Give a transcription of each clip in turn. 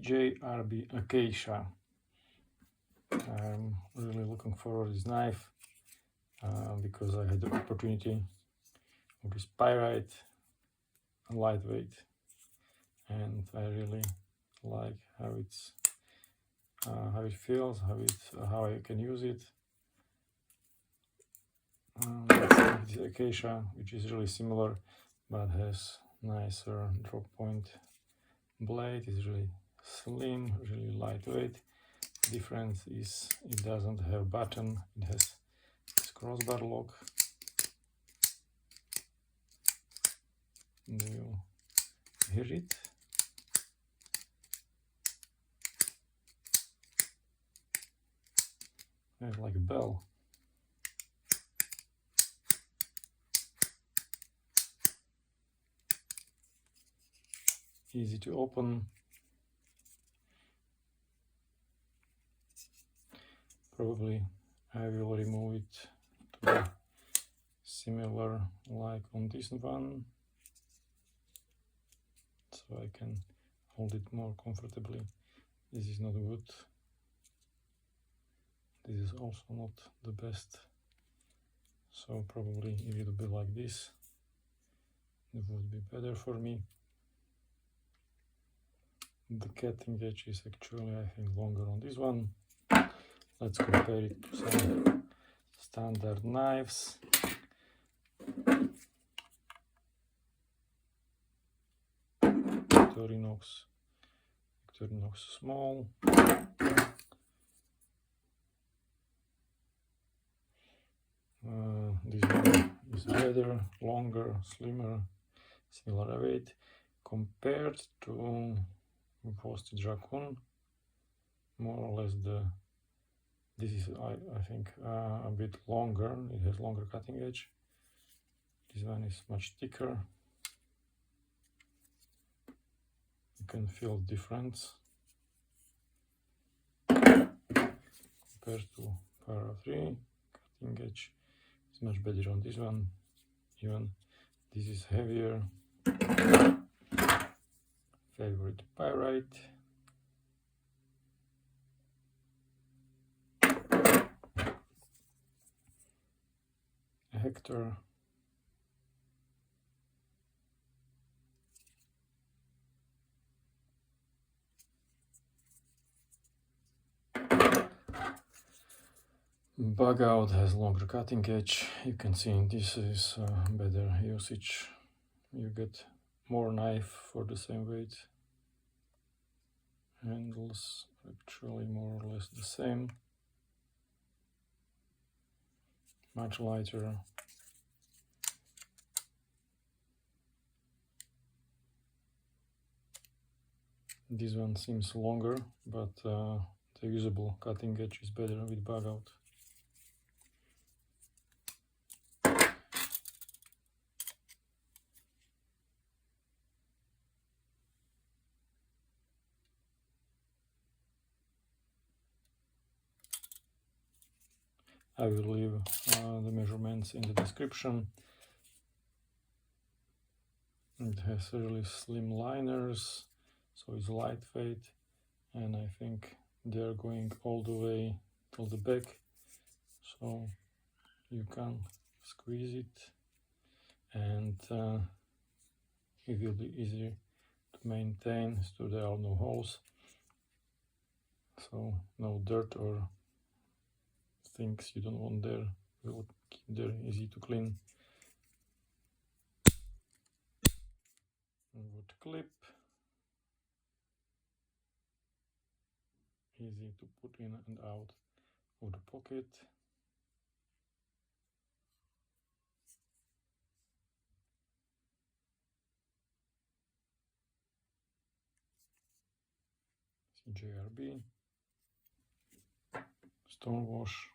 CJRB Acacia. I'm really looking forward to this knife because I had the opportunity of this pyrite and lightweight, and I really like how it feels, how I can use it. This Acacia, which is really similar but has nicer drop point blade, is really slim, really lightweight. Difference is it doesn't have button, it has this crossbar lock. Do you hear it? It's like a bell. Easy to open. Probably I will remove it to be similar like on this one, so I can hold it more comfortably. This is not good. This is also not the best. So probably if it would be like this, it would be better for me. The cutting edge is actually, I think, longer on this one. Let's compare it to some standard knives. Victorinox small. This one is better, longer, slimmer, similar weight compared to Postage Raccoon. More or less this is I think a bit longer. It has longer cutting edge. This one is much thicker. You can feel the difference compared to Para 3. Cutting edge is much better on this one. Even this is heavier. Favorite pyrite. Hector. Bug Out has longer cutting edge. You can see this is better usage. You get more knife for the same weight. Handles actually more or less the same. Much lighter. This one seems longer, but the usable cutting edge is better with Bug Out. I will leave the measurements in the description. It has really slim liners, so it's lightweight, and I think they are going all the way till the back, so you can squeeze it, and it will be easier to maintain, so there are no holes, so no dirt or things you don't want there will keep there, easy to clean. Wood clip, easy to put in and out of the pocket. CJRB, stone wash.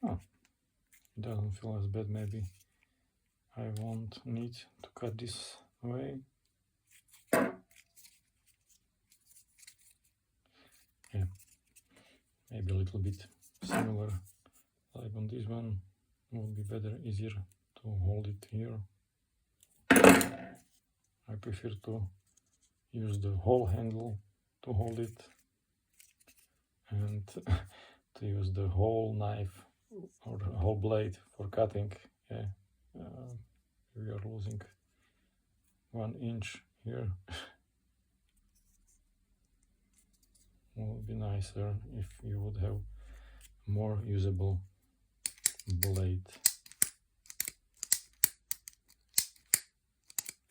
Oh, it doesn't feel as bad. Maybe I won't need to cut this away. Yeah, maybe a little bit similar like on this one. Would be better, easier to hold it here. I prefer to use the whole handle to hold it, and to use the whole knife or the whole blade for cutting. Yeah, we are losing 1 inch here. Would be nicer if you would have more usable blade.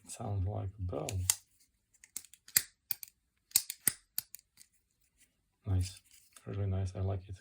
It sounds like a bell. Nice, really nice, I like it.